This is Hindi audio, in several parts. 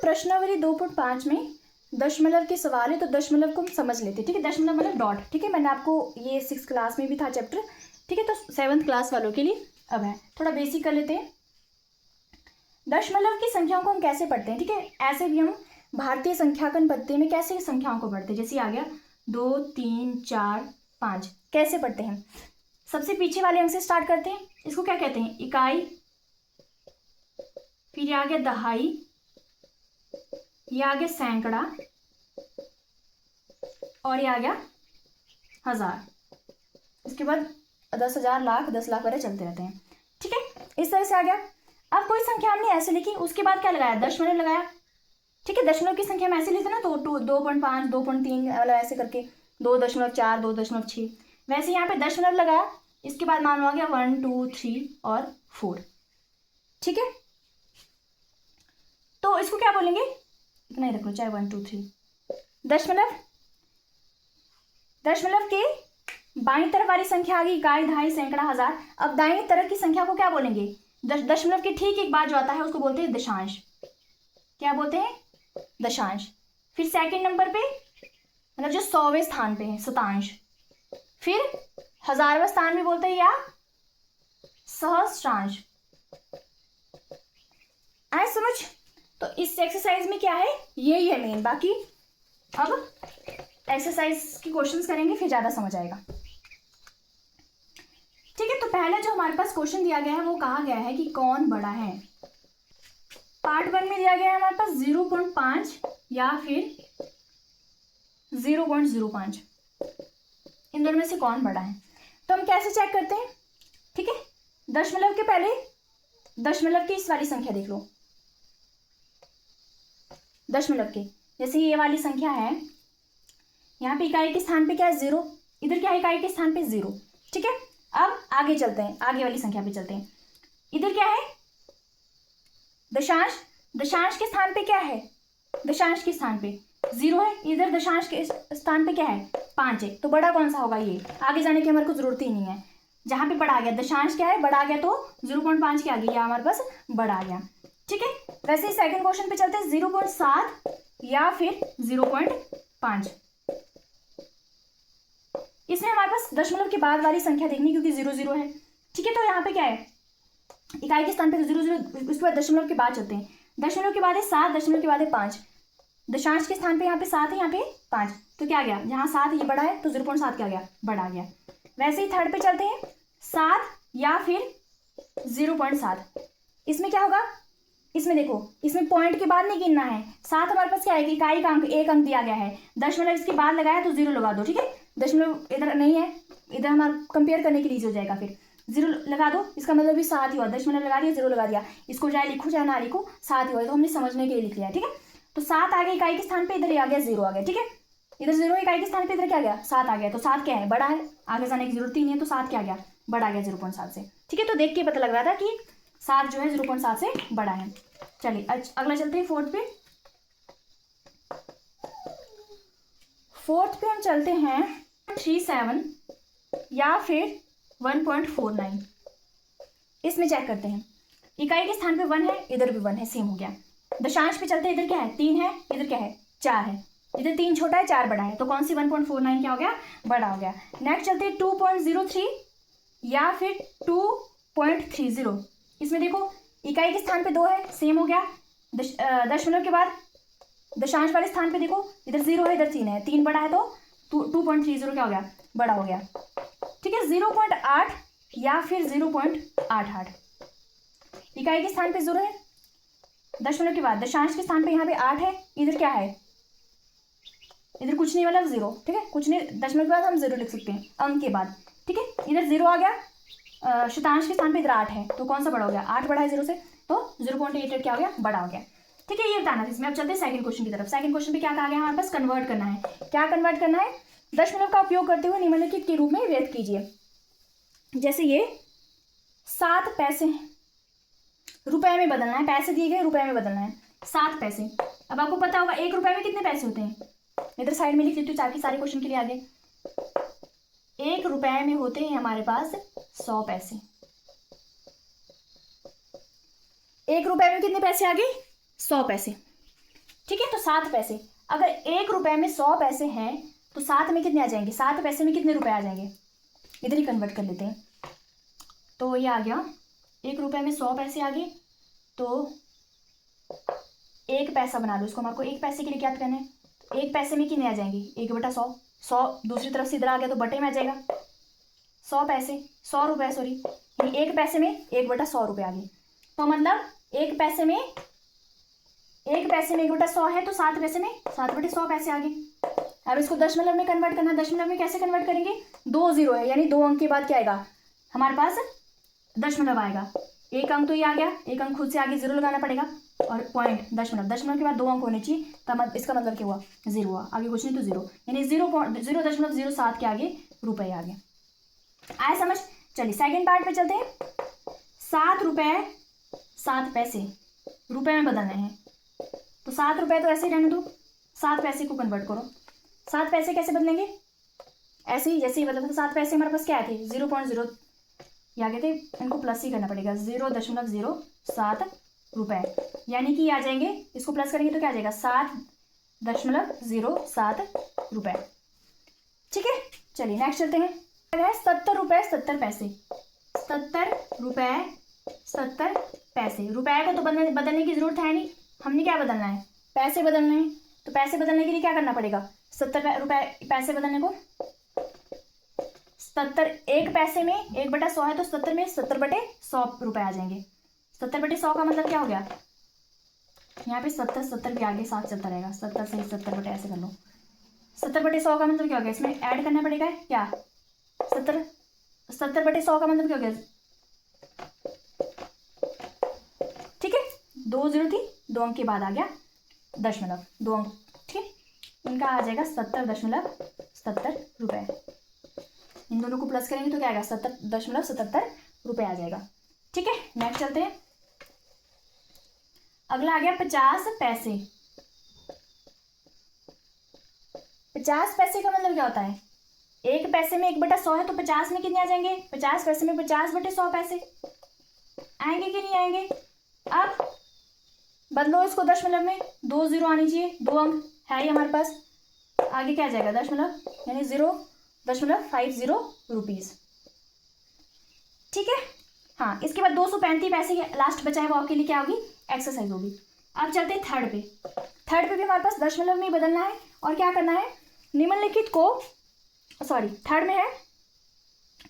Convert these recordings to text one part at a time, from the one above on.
प्रश्नावली 2.5 में दशमलव के सवाल है, तो दशमलव को हम समझ लेते हैं, ठीक है। दशमलव मतलब डॉट, ठीक है। मैंने आपको ये 6th क्लास में भी था चैप्टर, ठीक है। तो 7th क्लास वालों के लिए अब है, थोड़ा बेसिक कर लेते हैं। दशमलव की संख्याओं को हम कैसे पढ़ते हैं, ठीक है। ऐसे भी हम भारतीय संख्याकन पद्धति में कैसे संख्याओं को पढ़ते हैं, जैसे आ गया 2 3 4 5, कैसे पढ़ते हैं। सबसे पीछे वाले अंक से स्टार्ट करते हैं, इसको क्या कहते हैं, इकाई। फिर ये आ गया दहाई, ये आ गया सैकड़ा, और ये आ गया हजार। इसके बाद 10,000, लाख, 10 लाख वगैरह चलते रहते हैं, ठीक है। इस तरह से आ गया। अब कोई संख्या हमने ऐसे लिखी, उसके बाद क्या लगाया, दशमलव लगाया, ठीक है। दशमलव की संख्या हम ऐसे लिखते ना, तो 2.5 2.3 मतलब ऐसे करके 2.4 2.6, वैसे यहाँ पे दशमलव लगाया। इसके बाद मान लो आ गया 1 2 3 और 4, ठीक है। तो इसको क्या बोलेंगे, इतना ही रख लो, चाहे 1 2 3। दशमलव के बाईं तरफ वाली संख्या आ गई इकाई, दहाई, सैकड़ा, हजार। अब दाईं तरफ की संख्या को क्या बोलेंगे, दशमलव के ठीक एक बाद जो आता है उसको बोलते हैं दशांश। क्या बोलते हैं, दशांश। फिर सेकंड नंबर पे मतलब जो 100वें स्थान पे है, शतांश। फिर 1000वां स्थान भी बोलते हैं, या सहस्त्रांश। आए समझ। तो इस एक्सरसाइज में क्या है, यही है मेन। बाकी अब एक्सरसाइज के क्वेश्चंस करेंगे, फिर ज्यादा समझ आएगा, ठीक है। तो पहले जो हमारे पास क्वेश्चन दिया गया है वो कहा गया है कि कौन बड़ा है। पार्ट 1 में दिया गया है हमारे पास 0.5 या फिर 0.05, इन दोनों में से कौन बड़ा है। तो हम कैसे चेक करते हैं, ठीक है। दशमलव के पहले दशमलव की इस वाली संख्या देख लो, दशमलव के जैसे ये वाली संख्या है, यहाँ पे इकाई के स्थान पे क्या है, 0, इधर क्या है, इकाई के स्थान पे 0, ठीक है। अब आगे चलते हैं, आगे वाली संख्या पे चलते हैं। इधर क्या है, दशांश। दशांश के स्थान पे क्या है, दशांश के स्थान पे 0 है, इधर दशांश के स्थान पे क्या है, 5 है। तो बड़ा कौन सा होगा, ये। आगे जाने की हमारे को जरूरत ही नहीं है, जहां पे बड़ा आ गया, दशांश क्या है, बड़ा आ गया, तो 0.5 के आगे, या हमारे पास बड़ा आ गया, ठीक है। वैसे ही सेकंड क्वेश्चन पे चलते हैं, 0.7 या फिर 0.5। इसमें हमारे पास दशमलव के बाद वाली संख्या देखनी, क्योंकि 0 0 है, ठीक है। तो यहाँ पे क्या है, इकाई के स्थान पे 0 0, उसके बाद दशमलव के बाद चलते हैं। दशमलव के बाद है 7, दशमलव के बाद है 5, दशांश के स्थान पे यहाँ पे 7 है, यहाँ पे 5, तो क्या आ गया, जहाँ 7 ये बड़ा है तो 0.7 क्या आ गया, बड़ा आ गया। वैसे ही थर्ड पे चलते हैं, 7 या फिर 0.7। इसमें क्या होगा, इसमें देखो, इसमें पॉइंट के बाद नहीं गिनना है। 7 हमारे पास क्या है, इकाई का अंक, एक अंक दिया गया है, दशमलव इसके बाद लगाया तो 0 लगा दो, ठीक है। दशमलव इधर नहीं है, इधर हमारा कंपेयर करने के लिए हो जाएगा, फिर 0 लगा दो, इसका मतलब भी 7 ही हुआ, दशमलव लगा दिया, 0 लगा दिया, इसको चाहे लिखो चाहे ना लिखो, 7 ही हुआ, तो हमने समझने के लिए लिख लिया, ठीक है। तो 7 आ गया इकाई के स्थान पे, इधर आ गया 0 आ गया, ठीक है। इधर 0 इकाई के स्थान पे, इधर क्या आ गया, 7 आ गया, तो 7 क्या है, बड़ा है, आगे जाने की जरूरत ही नहीं है, तो 7 क्या आ गया, बड़ा आ गया 0.7 से, ठीक है। तो देख के पता लग रहा था कि 7 जो है 0.7 से बड़ा है। चलिए अगला चलते हैं फोर्थ पे। फोर्थ पे हम चलते हैं 37 या फिर 1.49। इसमें चेक करते हैं, इकाई के स्थान पे 1 है, इधर भी 1 है, सेम हो गया। दशांश पे चलते हैं, इधर क्या है, 3 है, इधर क्या है, 4 है, इधर 3 छोटा है, 4 बड़ा है, तो कौन सी 1.49 क्या हो गया, बड़ा हो गया। नेक्स्ट चलते हैं 2.03 या फिर 2.30। इसमें देखो, इकाई के स्थान पे 2 है, सेम हो गया। दशमलव के बाद दशांश वाले स्थान पे देखो, इधर 0 है, इधर 3 है, 3 बड़ा है, तो 2.30 क्या हो गया, बड़ा हो गया, ठीक है। 0.8 या फिर 0.88, इकाई के स्थान पे 0 है, दशमलव के बाद दशांश के स्थान पे यहाँ पे 8 है, इधर क्या है, इधर कुछ नहीं, मतलब 0, ठीक है, कुछ नहीं, दशमलव के बाद हम 0 लिख सकते हैं अंक के बाद, ठीक है। इधर 0 आ गया, शतांश के स्थान पे इधर 8 है, तो कौन सा बड़ा हो गया, 8 बड़ा है 0 से, तो 0.88 क्या हो गया, बड़ा हो गया, ठीक है। ये बताना था इसमें। अब चलते हैं सेकंड क्वेश्चन की तरफ। सेकंड क्वेश्चन पे क्या कहा गया हमारे पास, कन्वर्ट करना है। क्या कन्वर्ट करना है, दशमलव का उपयोग करते हुए निम्नलिखित के रूप में व्यक्त कीजिए। जैसे ये 7 पैसे रुपए में बदलना है, पैसे दिए गए रुपए में बदलना है, 7 पैसे। अब आपको पता होगा 1 रुपए में कितने पैसे होते हैं, इधर साइड में लिख लेती हूँ ताकि सारे क्वेश्चन के लिए आगे। 1 रुपए में होते हैं हमारे पास 100 पैसे। 1 रुपए में कितने पैसे आ गए, 100 पैसे। ठीक है, तो 7 पैसे। अगर 1 रुपए में 100 पैसे हैं तो 7 में कितने आ जाएंगे, 7 पैसे में कितने रुपए आ जाएंगे, इधर ही कन्वर्ट कर लेते हैं। तो ये आ गया 1 रुपए में 100 पैसे आ गए, तो 1 पैसा बना लो इसको, हमारे को 1 पैसे के लिए क्या करना है, 1 पैसे में कितने आ जाएंगे, 1/100, 100 दूसरी तरफ से इधर आ गया तो बटे में आ जाएगा, 100 पैसे 100 रुपये सॉरी, यानी 1 पैसे में 1/100 रुपये आ गए। तो मतलब 1 पैसे में 1/100 है तो 7 पैसे में 7/100 पैसे आ गए। अब इसको दशमलव में कन्वर्ट करना है, दशमलव में कैसे कन्वर्ट करेंगे, 2 जीरो है, यानी 2 अंक के बाद क्या आएगा हमारे पास, दशमलव आएगा। 1 अंक तो ये आ गया, 1 अंक खुद से आगे जीरो लगाना पड़ेगा, और पॉइंट दशमलव, दशमलव के बाद 2 अंक होने चाहिए, तब इसका मतलब क्या हुआ, जीरो हुआ, आगे कुछ नहीं तो जीरो, यानी 0.07 के आगे रुपये आ गए। आया समझ। चलिए सेकंड पार्ट पे चलते हैं। 7 रुपये 7 पैसे रुपए में बदलने हैं, तो 7 रुपये तो ऐसे ही रहने दो, 7 पैसे को कन्वर्ट करो। 7 पैसे कैसे बदलेंगे, ऐसे ही जैसे ही बदलते, 7 पैसे हमारे पास क्या थे 0.0, या कहते इनको प्लस ही करना पड़ेगा, 0.07 रुपये, यानी कि आ जाएंगे, इसको प्लस करेंगे तो क्या आ जाएगा 7.07 रुपये। ठीक है, चलिए नेक्स्ट चलते हैं। 70 रुपये 70 पैसे, 70 रुपये 70 पैसे। रुपये को तो बदलने की जरूरत है नहीं, हमने क्या बदलना है, पैसे बदलने हैं, तो पैसे बदलने के लिए क्या करना पड़ेगा, 70 रुपये पैसे बदलने को 70, 1 पैसे में 1/100 है तो 70 में 70/100 रुपये आ जाएंगे। 70/100 का मतलब क्या हो गया, यहाँ पे 70 के आगे 7 चलता रहेगा, 70 से 70 ऐसे कर लो, 70/100 का मतलब क्या हो गया, इसमें ऐड करना पड़ेगा क्या, 70/100 का मतलब क्या हो गया, ठीक है, 2 जीरो थी, 2 अंक के बाद आ गया दशमलव, 2 अंक, ठीक है, इनका आ जाएगा 70.70 रुपये। इन दोनों को प्लस करेंगे तो क्या आएगा 70.77 रुपये आ जाएगा। ठीक है, नेक्स्ट चलते हैं। अगला आ गया 50 पैसे। 50 पैसे का मतलब क्या होता है, 1 पैसे में 1/100 है तो 50 में कितने आ जाएंगे, 50 पैसे में 50/100 पैसे आएंगे कि नहीं आएंगे। अब बदलो इसको दशमलव में, 2 जीरो आनी चाहिए, 2 अंक है ही हमारे पास, आगे क्या आ जाएगा दशमलव, यानी 0.50 रुपीज़। ठीक है, हाँ, इसके बाद 235 पैसे के लास्ट बचा है वो आपके लिए क्या होगी, एक्सरसाइज होगी। अब चलते हैं थर्ड पे। थर्ड पे भी हमारे पास दशमलव में ही बदलना है, और क्या करना है, निम्नलिखित को, सॉरी थर्ड में है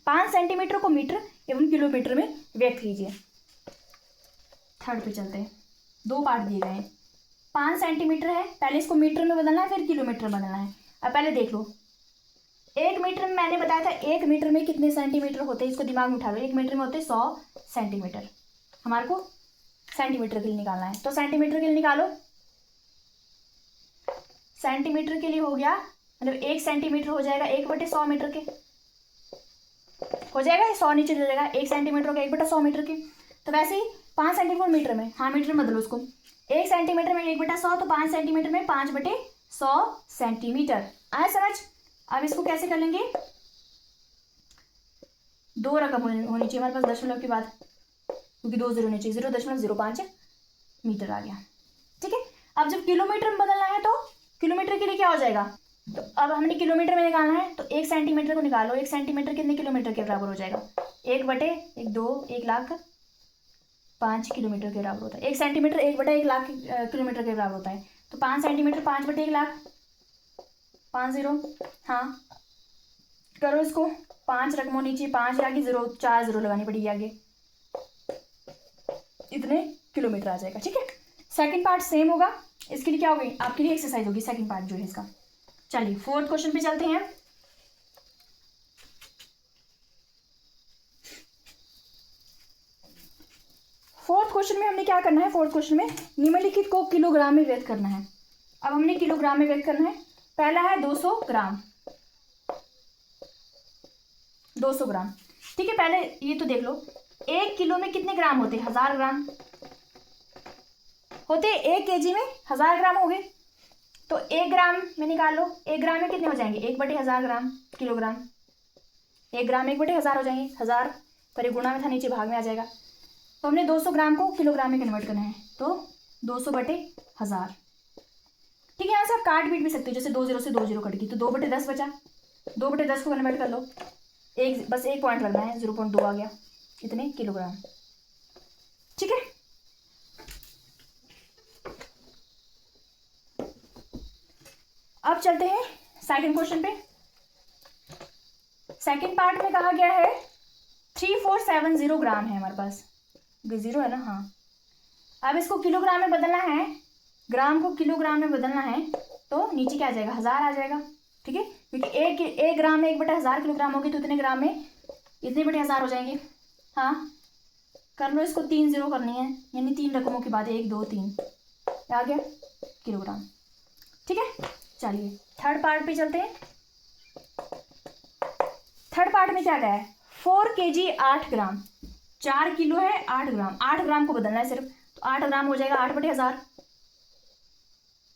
5 सेंटीमीटर को मीटर एवं किलोमीटर में व्यक्त कीजिए। थर्ड पे चलते हैं, 2 पार्ट दिए गए हैं, 5 सेंटीमीटर है, पहले इसको मीटर में बदलना है फिर किलोमीटर में बदलना है। अब पहले देख लो, 1 मीटर में मैंने बताया था 1 मीटर में कितने सेंटीमीटर होते हैं, इसको दिमाग में उठा लो, 1 मीटर में होते हैं 100 सेंटीमीटर। हमारे को सेंटीमीटर के लिए निकालना है, तो सेंटीमीटर के लिए निकालो, सेंटीमीटर के लिए हो गया, मतलब 1 सेंटीमीटर हो जाएगा 1/100 मीटर के, हो जाएगा 100 नीचे चल जाएगा, 1 सेंटीमीटर हो गया 1/100 मीटर के। तो वैसे ही 5 सेंटीमीटर मीटर में, हाँ मीटर में बदलो उसको, 1 सेंटीमीटर में 1/100 तो 5 सेंटीमीटर में 5/100 सेंटीमीटर। आया समझ। अब इसको कैसे कर लेंगे, 2 रकम होनी चाहिए हमारे पास दशमलव के बाद, क्योंकि 2 जीरो होनी चाहिए, 0.05 मीटर आ गया। ठीक है, अब जब किलोमीटर में बदलना है तो किलोमीटर के लिए क्या हो जाएगा, तो अब हमने किलोमीटर में निकालना है, तो 1 सेंटीमीटर को निकालो, 1 सेंटीमीटर कितने किलोमीटर के बराबर हो जाएगा, 1/1 2 1 लाख 5 किलोमीटर के बराबर होता है। 1 सेंटीमीटर 1/1 लाख किलोमीटर के बराबर होता है, तो 5 सेंटीमीटर 5/1 लाख, 5 जीरो, हाँ करो इसको, 5 रकमों नीचे 5 आगे 0, 4 जीरो लगानी पड़ेगी आगे, इतने किलोमीटर आ जाएगा। ठीक है, सेकंड पार्ट सेम होगा, इसके लिए क्या होगी, आपके लिए एक्सरसाइज होगी सेकंड पार्ट जो है इसका। चलिए फोर्थ क्वेश्चन पे चलते हैं। फोर्थ क्वेश्चन में हमने क्या करना है, फोर्थ क्वेश्चन में निम्नलिखित को किलोग्राम में व्यक्त करना है। अब हमने किलोग्राम में व्यक्त करना है, पहला है 200 ग्राम, 200 ग्राम। ठीक है, पहले ये तो देख लो, 1 किलो में कितने ग्राम होते हैं, 1000 ग्राम होते, 1 केजी में 1000 ग्राम हो गए, तो 1 ग्राम में निकाल लो, 1 ग्राम में कितने हो जाएंगे, 1/1000 ग्राम किलोग्राम, 1 ग्राम 1/1000 हो जाएंगे, 1000 पर गुणा में था नीचे भाग में आ जाएगा, तो हमने 200 ग्राम को किलोग्राम में कन्वर्ट करना है, तो 200/1000। ठीक है, यहाँ से आप काट पीट भी सकते हो, जैसे 2 0 से 2 0 कट गई तो 2/10 बचा, 2/10 को कन्वर्ट कर लो, बस एक पॉइंट लगना है, 0.2 आ गया, इतने किलोग्राम। ठीक है, अब चलते हैं सेकंड क्वेश्चन पे। सेकंड पार्ट में कहा गया है 3470 ग्राम है हमारे पास, 0 है ना, हाँ। अब इसको किलोग्राम में बदलना है, ग्राम को किलोग्राम में बदलना है, तो नीचे क्या आ जाएगा, 1000 आ जाएगा। ठीक है, क्योंकि एक ग्राम में 1/1000 किलोग्राम होगी, तो इतने ग्राम में इतने बटे 1000 हो जाएंगे। हाँ, कर लो इसको, 3 0 करनी है, यानी 3 रकमों के बाद 1 2 3 आ गया किलोग्राम। ठीक है, चलिए थर्ड पार्ट पे चलते हैं। थर्ड पार्ट में क्या गया है, 4 kg 8 ग्राम, 4 किलो है 8 ग्राम, 8 ग्राम को बदलना है सिर्फ, तो 8 ग्राम हो जाएगा 8/1000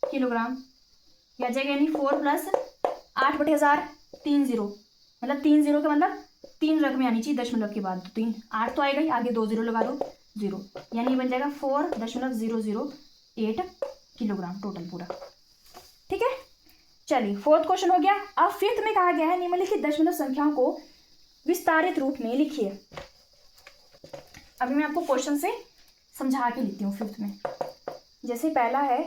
किलोग्राम, या जाएगा यानी 4 + 8/1000, 3 0, मतलब 3 0 का मतलब 3 रकमें आनी चाहिए दशमलव के बाद, तो 3 8 तो आएगा ही, आगे 2 0 लगा दो 0, यानी बन जाएगा 4.008 किलोग्राम टोटल पूरा। ठीक है, चलिए फोर्थ क्वेश्चन हो गया। अब फिफ्थ में कहा गया है निम्नलिखित दशमलव संख्याओं को विस्तारित रूप में लिखिए। अभी मैं आपको क्वेश्चन से समझा के लिखती हूँ फिफ्थ में। जैसे पहला है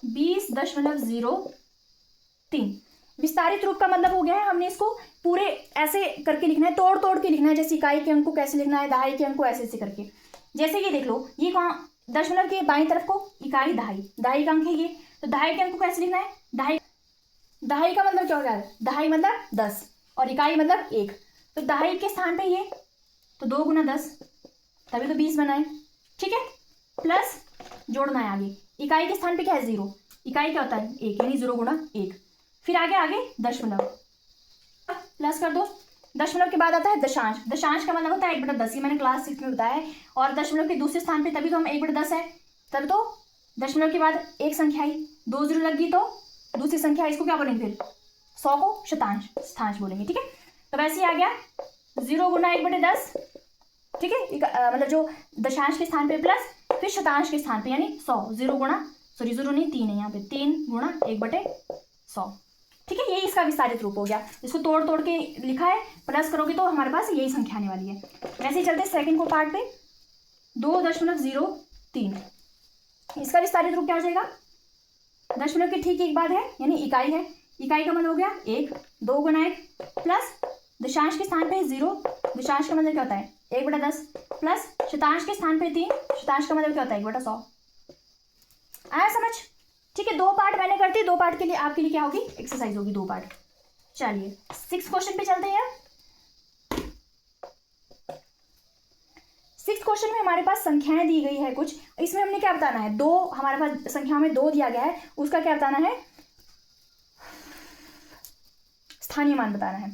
20.03, विस्तारित रूप का मतलब हो गया है हमने इसको पूरे ऐसे करके लिखना है, तोड़ तोड़ के लिखना है, जैसे इकाई के अंक को कैसे लिखना है, दहाई के अंक को ऐसे ऐसे करके। जैसे ये देख लो, ये कहाँ दशमलव के बाईं तरफ को इकाई दहाई, दहाई का अंक है ये, तो दहाई के अंक को कैसे लिखना है, दहाई का मतलब क्या हो गया, दहाई मतलब 10 और इकाई मतलब 1, तो दहाई के स्थान पे ये, तो 2 × 10 तभी तो 20 बना है। ठीक है, प्लस जोड़ना है आगे, इकाई के स्थान पे क्या है 0, इकाई क्या होता है 1, यानी 0 × 1, फिर आगे दशमलव प्लस कर दो, दशमलव के बाद आता है दशांश, दशांश का मतलब होता है 1/10, ये मैंने क्लास 6 में बताया है, और दशमलव के दूसरे स्थान पे तभी तो हम 1/10 है, तब तो दशमलव के बाद एक संख्या आई, 2 0 लग गई तो दूसरी संख्या, इसको क्या बोलेंगे फिर 100 को शतांश बोलेंगे। ठीक है, तो वैसे ही आ गया 0 × 1/10। ठीक है, मतलब जो दशांश के स्थान पे प्लस फिर शतांश के स्थान पे, यानी 100, 0 नहीं 3 है यहाँ पे, 3 × 1/100। ठीक है, यही इसका विस्तारित रूप हो गया, इसको तोड़ तोड़ के लिखा है, प्लस करोगे तो हमारे पास यही संख्या आने वाली है। वैसे ही चलते सेकंड को पार्ट पे 2.03, इसका विस्तारित रूप क्या हो जाएगा, दशमलव के ठीक एक बाद है, यानी इकाई है, इकाई का मतलब हो गया 1, 2 × 1 प्लस दशांश के स्थान पे 0, दशांश का मतलब क्या होता है 1/10 प्लस शतांश के स्थान पे 3, शतांश का मतलब क्या होता है 1/100। आया समझ? ठीक है, 2 पार्ट मैंने करती, 2 पार्ट के लिए आपके लिए क्या होगी, एक्सरसाइज होगी 2 पार्ट। चलिए 6th क्वेश्चन पे चलते हैं। 6th क्वेश्चन में हमारे पास संख्याएं दी गई है कुछ, इसमें हमने क्या बताना है, 2 हमारे पास संख्या में 2 दिया गया है, उसका क्या बताना है, स्थानीय मान बताना है।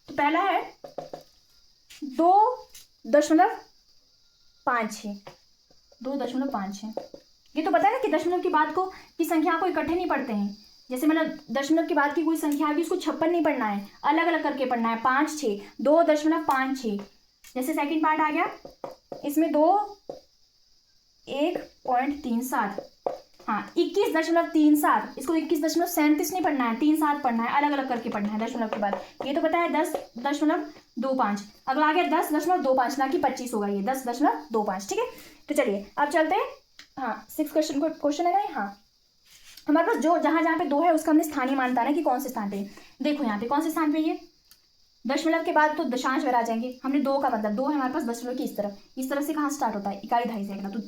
तो पहला है 2.56, 2.56, ये तो पता है ना कि दशमलव की बाद को की संख्या को इकट्ठे नहीं पढ़ते हैं, जैसे मतलब दशमलव के बाद की कोई संख्या है उसको 56 नहीं पढ़ना है, अलग अलग करके पढ़ना है, 5 6, 2.56। जैसे सेकंड पार्ट आ गया, इसमें 1.37, हाँ 21.37, इसको 21.37 नहीं पढ़ना है, 37 पढ़ना है, अलग अलग करके पढ़ना है दशमलव के बाद। ये तो पता है 10.25, अगला आ गया 10.25, ना कि 25 होगा, ये 10.25। ठीक है, तो चलिए अब चलते हैं। हाँ 6 क्वेश्चन है ना, हाँ हमारे पास जो जहाँ जहाँ पे 2 है उसका हमने स्थानीय मान बताना है कि कौन से स्थान पे। देखो यहाँ पे कौन से स्थान पे, ये दशमलव के बाद तो दशांश वगैरह आ जाएंगे, हमने 2 का मतलब 2 है हमारे पास दशमलव की इस तरफ से कहाँ स्टार्ट होता है, इकाई दहाई से अगला, तो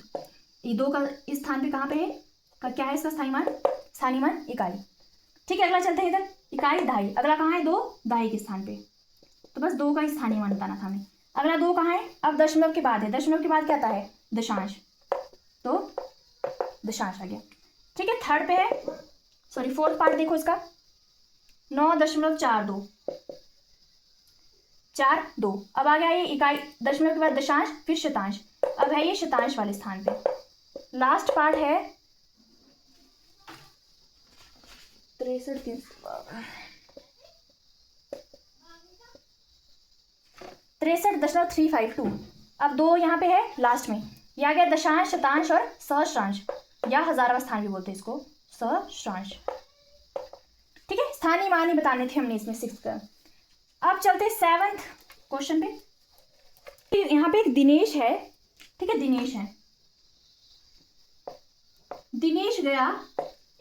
ये 2 का इस स्थान पे कहाँ पे है, क्या है इसका स्थानीय मान इकाई। ठीक है, अगला चलते हैं इधर, इकाई दहाई, अगला कहाँ है 2 दहाई के स्थान पे, तो बस 2 का स्थानीय मान बताना था हमें। अगला 2 कहाँ है, अब दशमलव के बाद है, दशमलव के बाद क्या आता है दशांश, तो दशांश आ गया। ठीक है, थर्ड पे है, सॉरी फोर्थ पार्ट देखो इसका 9.42, 4 2, अब आ गया ये इकाई, दशमलव के बाद दशांश फिर शतांश, अब है ये शतांश वाले स्थान पे। लास्ट पार्ट है 63.352, अब 2 यहाँ पे है लास्ट में, ये आ गया दशांश शतांश और सहस्रांश या हजारवा स्थान भी बोलते हैं इसको, सहस्रांश। ठीक है, स्थानीय मान ही बताने थे हमने इसमें 6 का। अब चलते 7th क्वेश्चन पे। यहाँ पे एक दिनेश है, ठीक है, दिनेश है। दिनेश गया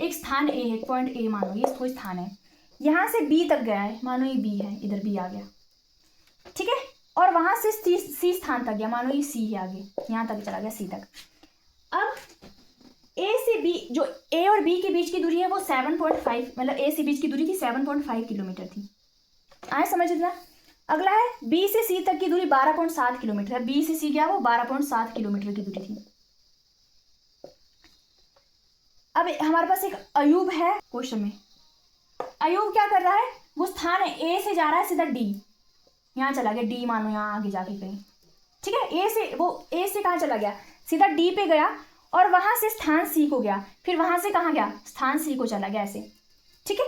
एक स्थान ए है, पॉइंट ए मानो ये कोई स्थान है, यहाँ से बी तक गया है, मानो ये बी है, इधर बी आ गया, ठीक है, और वहां से सी स्थान तक गया, मानो ये सी है आगे, यहाँ तक चला गया सी तक। अब ए से बी, जो ए और बी के बीच की दूरी है वो 7.5, मतलब ए से बीच की दूरी थी 7.5 किलोमीटर थी। आए समझ इतना। अगला है बी से सी तक की दूरी 12.7 किलोमीटर है, बी से सी क्या वो 12.7 किलोमीटर की दूरी थी। अब हमारे पास एक अयूब है क्वेश्चन में। अयूब क्या कर रहा है, वो स्थान है ए से जा रहा है सीधा डी, यहाँ चला गया डी, मानो यहाँ आगे जाके कहीं, ठीक है, ए से कहाँ चला गया, सीधा डी पे गया और वहां से स्थान सी को गया, फिर वहां से कहाँ गया, स्थान सी को चला गया, ऐसे, ठीक है।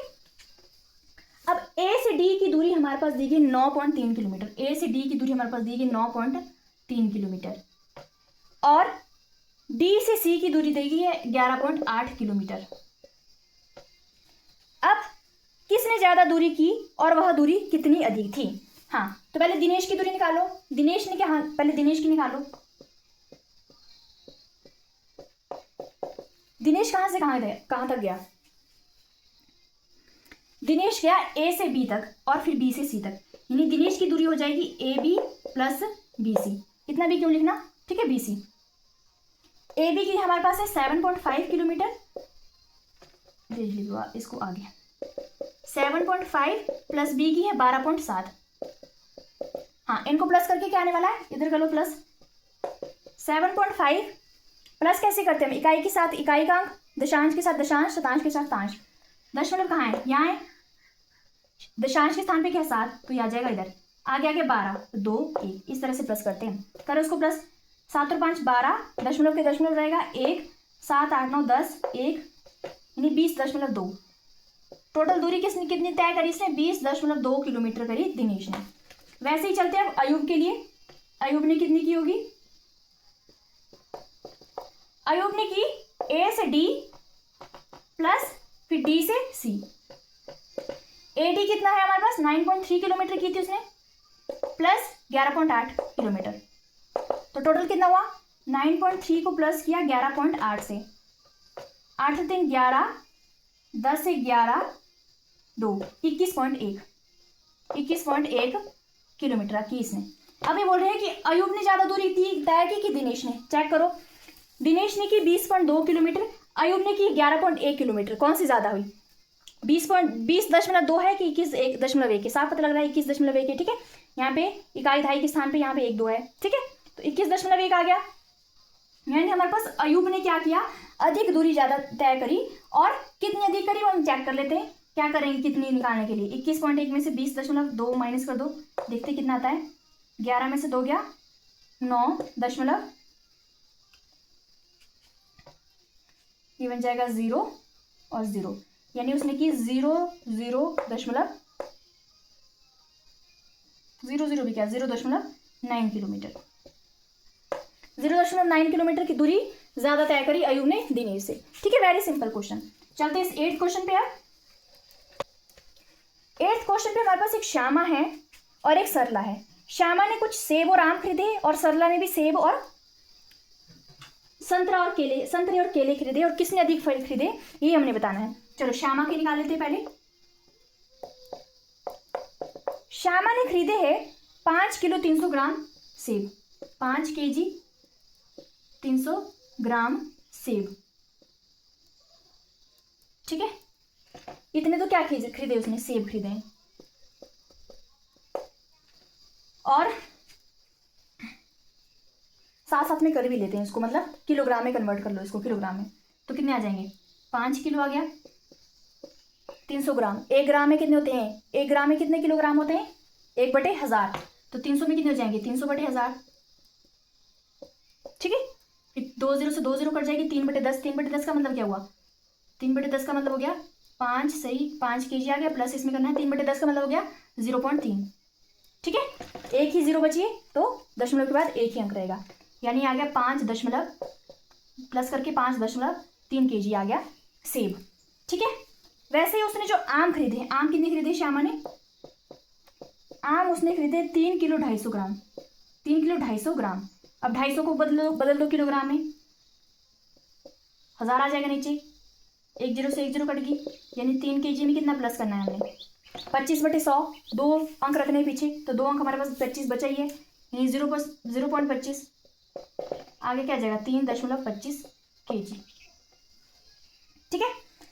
अब ए से डी की दूरी हमारे पास दी गई 9.3 किलोमीटर, ए से डी की दूरी हमारे पास दी गई 9.3 किलोमीटर, और डी से सी की दूरी दी गई है 11.8 किलोमीटर। अब किसने ज्यादा दूरी की और वह दूरी कितनी अधिक थी। हाँ, तो पहले दिनेश की दूरी निकालो। दिनेश ने क्या, हाँ पहले दिनेश की निकालो। दिनेश कहां से कहां तक गया, दिनेश गया ए से बी तक और फिर बी से सी तक, यानी दिनेश की दूरी हो जाएगी A B plus B C. इतना भी क्यों लिखना, ठीक है, बी सी। ए बी की हमारे पास है 7.5 किलोमीटर, देख लीजिए इसको आगे, 7.5 प्लस बी की है 12.7। हाँ, इनको प्लस करके क्या आने वाला है, इधर कर लो प्लस। 7.5 प्लस कैसे करते हैं, इकाई के साथ इकाई का अंक, दशांश के साथ दशांश, शतांश के साथ शतांश। दशमलव कहाँ है, यहाँ है, दशांश के स्थान पे क्या 7, तो ये आ जाएगा इधर, आगे आगे 12, 2 1, इस तरह से प्लस करते हैं। करो उसको प्लस, 7 और 5 12, दशमलव के दशमलव रहेगा 1, 7 8 9 10 1, यानी 20.2। टोटल दूरी कितनी तय करी इसने, 20.2 किलोमीटर करी दिनेश ने। वैसे ही चलते हैं अब अयूब के लिए। अयूब ने कितनी की होगी, अयूब ने की ए से डी प्लस फिर डी से सी। ए डी कितना है हमारे पास, 9.3 किलोमीटर की थी उसने, प्लस 11.8 किलोमीटर, तो टोटल कितना हुआ, 9.3 को प्लस किया 11.8 से, 8 से 3 11, 10 से 11 2, 21.1 किलोमीटर की इसने। अब ये बोल रहे हैं कि अयूब ने ज्यादा दूरी तय की कि दिनेश ने। चेक करो, दिनेश ने की 20.2 किलोमीटर, अयूब ने की 11.1 किलोमीटर, कौन सी ज्यादा हुई, 20.2 है कि 21.1 है, साफ पता लग रहा है 21.1 है, ठीक है। यहाँ पे इकाई धाई के स्थान पे यहाँ पे 1 2 है, ठीक है, तो 21.1 आ गया। यानी हमारे पास अयूब ने क्या किया, अधिक दूरी ज्यादा तय करी, और कितनी अधिक करी वो हम चेक कर लेते हैं। क्या करेंगे कितनी निकालने के लिए, 21.1 में से 20.2 माइनस कर दो, देखते कितना आता है, 11 में से 2 गया 9 दशमलव, ये बन जाएगा 0 और 0, यानी उसने की 0.0 भी क्या 0.9 किलोमीटर, 0.9 किलोमीटर की दूरी ज्यादा तय करी अयूब ने दिनेश से। ठीक है, वेरी सिंपल क्वेश्चन। चलते इस 8th क्वेश्चन पे। अब 8th क्वेश्चन पे हमारे पास एक श्यामा है और एक सरला है। श्यामा ने कुछ सेब और आम खरीदे और सरला ने भी सेब और संतरे और केले खरीदे, और किसने अधिक फल खरीदे ये हमने बताना है। चलो श्यामा के निकाल लेते हैं पहले। श्यामा ने खरीदे हैं 5 किलो 300 ग्राम सेब, 5 केजी 300 ग्राम सेब, ठीक है। इतने तो क्या खरीदे उसने, सेब खरीदे हैं। और साथ साथ में कर भी लेते हैं इसको, मतलब किलोग्राम में कन्वर्ट कर लो इसको किलोग्राम में, तो कितने आ जाएंगे, 5 किलो आ गया, 300 ग्राम, 1 ग्राम में कितने होते हैं, 1 ग्राम में कितने किलोग्राम होते हैं, 1/1000, तो 300 में कितने हो जाएंगे, 300/1000, ठीक है। फिर 2 0 से 2 0 कट जाएगी, 3/10, 3/10 का मतलब क्या हुआ, 3/10 का मतलब हो गया 5, सही 5 केजी आ गया, प्लस इसमें करना है 3/10 का मतलब हो गया 0.3, ठीक है। एक ही 0 बचिए तो दशमलव के बाद एक ही अंक रहेगा, यानी आ गया 5 दशमलव प्लस करके 5.3 केजी आ गया सेब, ठीक है। वैसे ही उसने जो आम खरीदे हैं, आम कितने खरीदे श्यामा ने? आम उसने खरीदे 3 किलो 250 ग्राम, 3 किलो 250 ग्राम। अब 250 को बदल दो किलोग्राम में, 1000 आ जाएगा नीचे, 1 जीरो से 1 जीरो कट गई, यानी 3 kg में कितना प्लस करना है हमने? 25/100, 2 अंक रखने पीछे, तो 2 अंक हमारे पास 25 बचा ही है, यानी 0.25। आगे क्या आ जाएगा? 3.25 kg, ठीक है।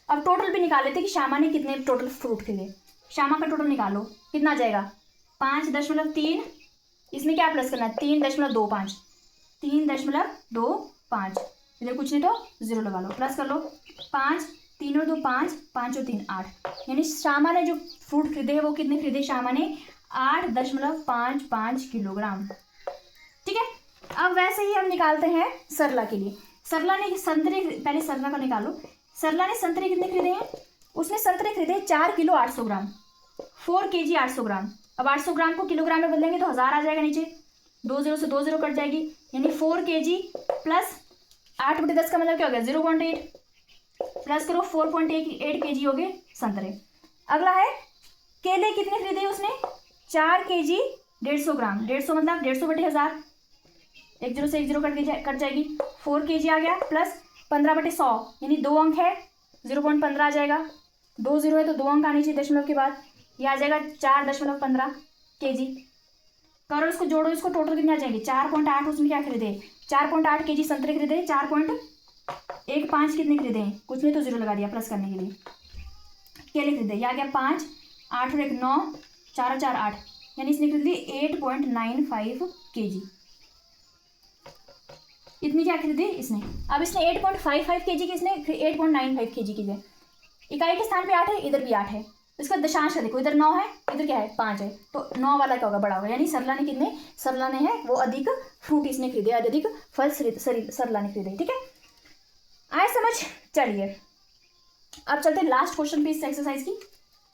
अब टोटल भी निकाल लेते कि श्यामा ने कितने टोटल फ्रूट खरीदे। श्यामा का टोटल निकालो, कितना आ जाएगा? 5.3, इसमें क्या प्लस करना है? 3.25, 3.25, इधर कुछ नहीं तो 0 लगा लो, प्लस कर लो। 5, 3 और 2 5, 5 और 3 8, यानी श्यामा ने जो फ्रूट खरीदे हैं वो कितने खरीदे? श्यामा ने 8.55 किलोग्राम, ठीक है। अब वैसे ही हम निकालते हैं सरला के लिए। सरला ने संतरे, पहले सरला का निकालो। सरला ने संतरे कितने खरीदे हैं? उसने संतरे खरीदे 4 किलो 800 ग्राम, 4 kg 800 ग्राम। अब 800 ग्राम को किलोग्राम में बदलेंगे तो 1000 आ जाएगा नीचे, 2 जीरो से 2 जीरो कट जाएगी, यानी 4 kg प्लस 8/10 का मतलब क्या हो गया? 0.8, प्लस करो 4.8 kg हो गए संतरे। अगला है केले, कितने खरीदे उसने? 4 kg 150 ग्राम, 150 मतलब 150/1000, 1 जीरो से 1 जीरो कट जाएगी, 4 kg आ गया, प्लस 15/100, यानी 2 अंक है, 0.15 आ जाएगा, 2 जीरो है तो 2 अंक आने चाहिए दशमलव के बाद, ये आ जाएगा 4.15 kg। करो इसको, जोड़ो इसको, टोटल कितने आ जाएंगे? 4.8 उसमें क्या खरीदे? 4.8 kg संतरे खरीदे, 4.15 कितने खरीदे? कुछ नहीं तो 0 लगा दिया प्लस करने के लिए। केले खरीदे, ये आ गया 5, 8 और 1 9, 4 और 4 8, यानी इसने खरीदी 8.95 kg। इतनी क्या खरीदी इसने? अब इसने 8.55 kg की, इसने 8.95 kg की है। इकाई के स्थान पे 8 है, इधर भी 8 है, इसका दशांश का देखो, इधर 9 है, इधर क्या है? 5 है, तो 9 वाला क्या होगा? बड़ा होगा, यानी सरला ने कितने? सरला ने है वो अधिक फ्रूट इसने खरीदे, अधिक फल सरला ने खरीदे, ठीक है। आए समझ? चलिए अब चलते हैं लास्ट क्वेश्चन पे इस एक्सरसाइज की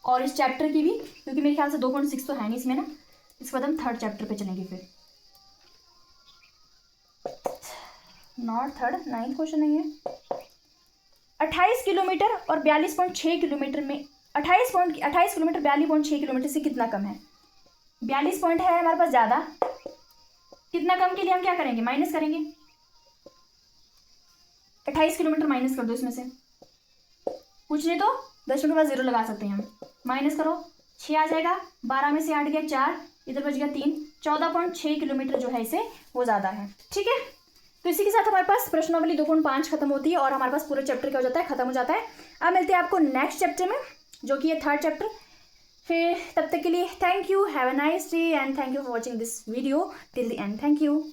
और इस चैप्टर की भी, क्योंकि मेरे ख्याल से 2.6 तो है नहीं इसमें ना, इसके बाद हम 3rd चैप्टर पे चलेंगे। फिर नॉट 3rd, 9th क्वेश्चन नहीं है। 28 किलोमीटर और 42.6 किलोमीटर में 28 किलोमीटर 42.6 किलोमीटर से कितना कम है? 42 पॉइंट है हमारे पास ज़्यादा, कितना कम के लिए हम क्या करेंगे? माइनस करेंगे, 28 किलोमीटर माइनस कर दो इसमें से, कुछ नहीं तो दशमलव के बाद 0 लगा सकते हैं हम, माइनस करो, 6 आ जाएगा, 12 में से 8 गया 4, इधर बच गया 3, 14.6 किलोमीटर जो है इसे वो ज़्यादा है, ठीक है। तो इसी के साथ हमारे पास प्रश्नावली 2.5 खत्म होती है और हमारे पास पूरा चैप्टर क्या हो जाता है? खत्म हो जाता है। अब मिलते हैं आपको नेक्स्ट चैप्टर में, जो कि है 3rd चैप्टर। फिर तब तक के लिए thank you, have a nice day and thank you for watching this video till the end. Thank you.